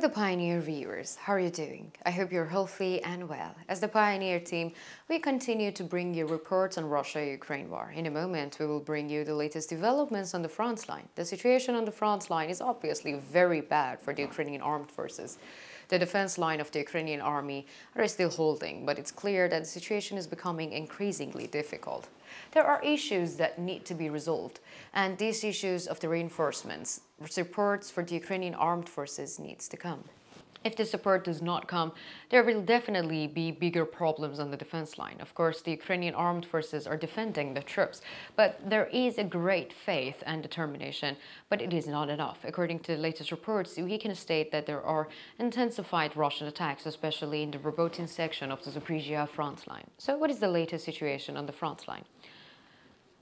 the Pioneer viewers, how are you doing? I hope you're healthy and well. As the Pioneer team, we continue to bring you reports on Russia-Ukraine war. In a moment, we will bring you the latest developments on the front line. The situation on the front line is obviously very bad for the Ukrainian armed forces. The defense line of the Ukrainian army are still holding, but it's clear that the situation is becoming increasingly difficult. There are issues that need to be resolved, and these issues of the reinforcements, supports for the Ukrainian armed forces needs to come. If the support does not come, there will definitely be bigger problems on the defense line. Of course, the Ukrainian armed forces are defending the troops, but there is a great faith and determination, but it is not enough. According to the latest reports, we can state that there are intensified Russian attacks, especially in the Robotyne section of the Zaporizhia front line. So what is the latest situation on the front line?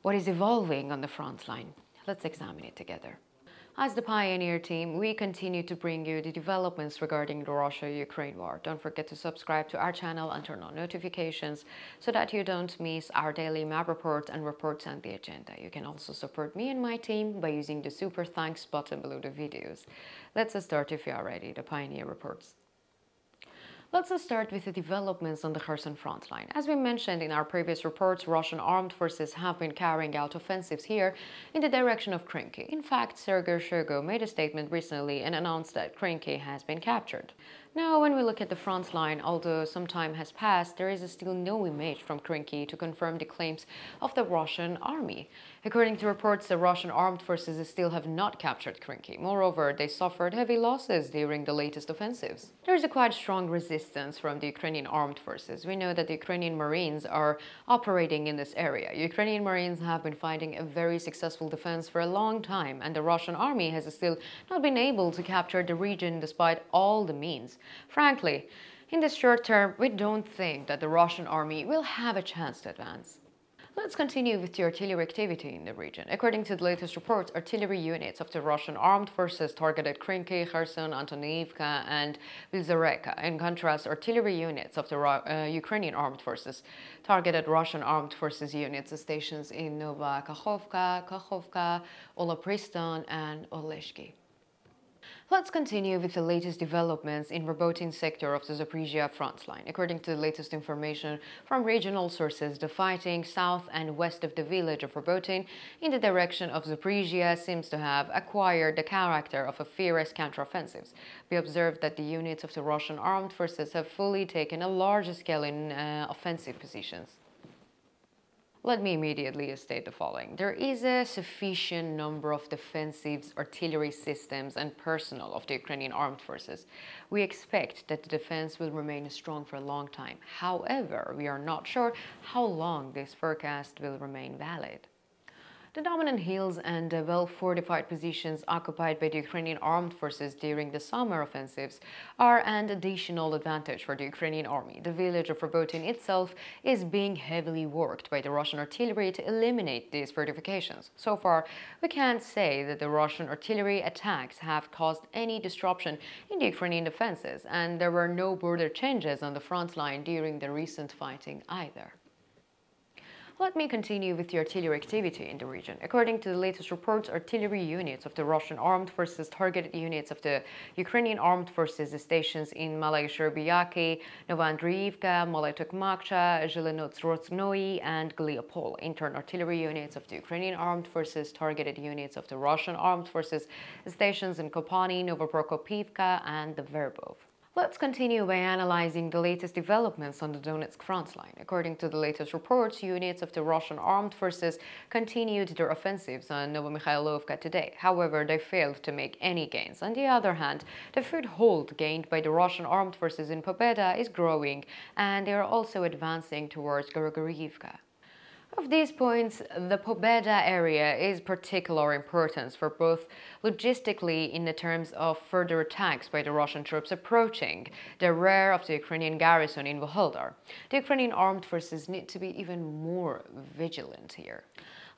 What is evolving on the front line? Let's examine it together. As the Pioneer team, we continue to bring you the developments regarding the Russia-Ukraine war. Don't forget to subscribe to our channel and turn on notifications so that you don't miss our daily map report and reports on the agenda. You can also support me and my team by using the super thanks button below the videos. Let's start if you are ready, the Pioneer reports. Let's start with the developments on the Kherson front line. As we mentioned in our previous reports, Russian armed forces have been carrying out offensives here in the direction of Krinky. In fact, Sergei Shoigu made a statement recently and announced that Krinky has been captured. Now, when we look at the front line, although some time has passed, there is still no image from Krinky to confirm the claims of the Russian army. According to reports, the Russian armed forces still have not captured Krinky. Moreover, they suffered heavy losses during the latest offensives. There is a quite strong resistance from the Ukrainian armed forces. We know that the Ukrainian Marines are operating in this area. Ukrainian Marines have been fighting a very successful defense for a long time, and the Russian army has still not been able to capture the region despite all the means. Frankly, in the short term, we don't think that the Russian army will have a chance to advance. Let's continue with the artillery activity in the region. According to the latest reports, artillery units of the Russian armed forces targeted Krinky, Kherson, Antoniivka, and Vyzhereka. In contrast, artillery units of the Ukrainian armed forces targeted Russian armed forces units stations in Nova Kakhovka, Olopriston, and Oleshki. Let's continue with the latest developments in Robotyne sector of the Zaporizhia front line. According to the latest information from regional sources, the fighting south and west of the village of Robotyne in the direction of Zaporizhia seems to have acquired the character of a fierce counteroffensive. We observed that the units of the Russian armed forces have fully taken a large scale in offensive positions. Let me immediately state the following. There is a sufficient number of defensive artillery systems and personnel of the Ukrainian armed forces. We expect that the defense will remain strong for a long time. However, we are not sure how long this forecast will remain valid. The dominant hills and well-fortified positions occupied by the Ukrainian armed forces during the summer offensives are an additional advantage for the Ukrainian army. The village of Robotyne itself is being heavily worked by the Russian artillery to eliminate these fortifications. So far, we can't say that the Russian artillery attacks have caused any disruption in the Ukrainian defenses, and there were no border changes on the front line during the recent fighting either. Let me continue with the artillery activity in the region. According to the latest reports, artillery units of the Russian armed forces targeted units of the Ukrainian armed forces stations in Malaya Sherbiyaki, Novoandriivka, Malaya Tokmakcha, Zhelenotsrotsnoi, and Gliopol. Intern artillery units of the Ukrainian armed forces targeted units of the Russian armed forces stations in Kopani, Novoprokopivka, and the Verbov. Let's continue by analyzing the latest developments on the Donetsk front line. According to the latest reports, units of the Russian armed forces continued their offensives on Novomykhailovka today. However, they failed to make any gains. On the other hand, the foothold gained by the Russian armed forces in Pobeda is growing, and they are also advancing towards Gorogorivka. Of these points, the Pobeda area is particular importance for both logistically in the terms of further attacks by the Russian troops approaching the rear of the Ukrainian garrison in Vuhledar. The Ukrainian armed forces need to be even more vigilant here.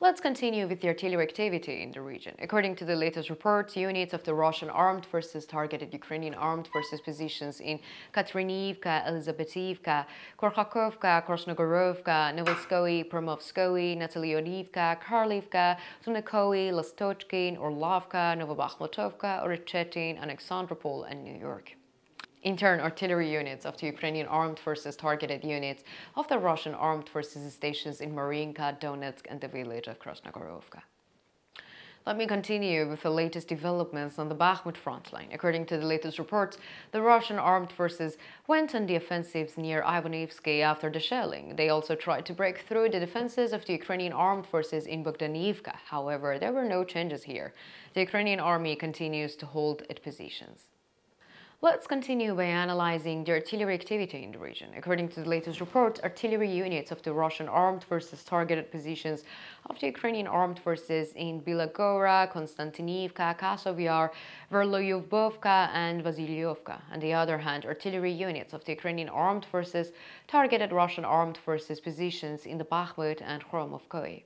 Let's continue with the artillery activity in the region. According to the latest reports, units of the Russian armed forces targeted Ukrainian armed forces positions in Kateriniivka, Elizabethivka, Korkhakovka, Krasnogorovka, Novoskoye, Promovskoye, Nataliolivka, Karlivka, Tunakoye, Lastochkin, Orlovka, Novobakhmutovka, Orechetin, Alexandropol, and New York. In turn, artillery units of the Ukrainian armed forces targeted units of the Russian armed forces stations in Marinka, Donetsk, and the village of Krasnogorovka. Let me continue with the latest developments on the Bakhmut front line. According to the latest reports, the Russian armed forces went on the offensives near Ivanivsky after the shelling. They also tried to break through the defenses of the Ukrainian armed forces in Bogdanivka. However, there were no changes here. The Ukrainian army continues to hold its positions. Let's continue by analyzing the artillery activity in the region. According to the latest report, artillery units of the Russian armed forces targeted positions of the Ukrainian armed forces in Bilagora, Konstantinivka, Kasovyar, Verloyovbovka, and Vasilyovka. On the other hand, artillery units of the Ukrainian armed forces targeted Russian armed forces positions in the Bakhmut and Khromovskoye.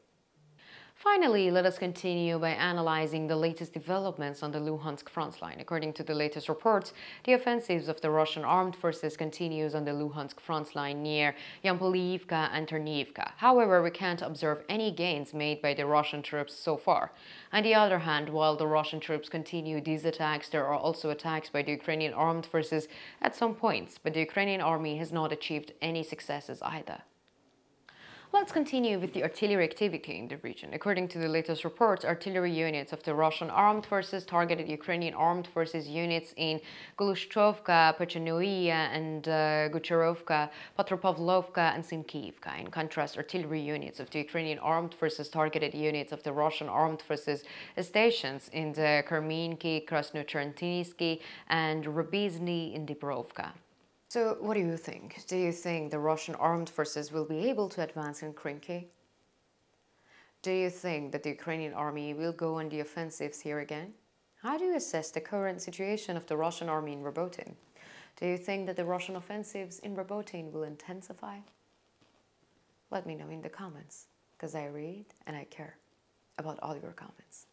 Finally, let us continue by analyzing the latest developments on the Luhansk front line. According to the latest reports, the offensives of the Russian armed forces continues on the Luhansk front line near Yampoliivka and Terniivka. However, we can't observe any gains made by the Russian troops so far. On the other hand, while the Russian troops continue these attacks, there are also attacks by the Ukrainian armed forces at some points, but the Ukrainian army has not achieved any successes either. Let's continue with the artillery activity in the region. According to the latest reports, artillery units of the Russian armed forces targeted Ukrainian armed forces units in Glushchovka, Pechenoia, and Gucherovka, Petropavlovka, and Sinkiivka. In contrast, artillery units of the Ukrainian armed forces targeted units of the Russian armed forces stations in the Kerminki, Krasnocherninsky, and Rubizny in Dibrovka. So, what do you think? Do you think the Russian armed forces will be able to advance in Krimki? Do you think that the Ukrainian army will go on the offensives here again? How do you assess the current situation of the Russian army in Robotyne? Do you think that the Russian offensives in Robotyne will intensify? Let me know in the comments, because I read and I care about all your comments.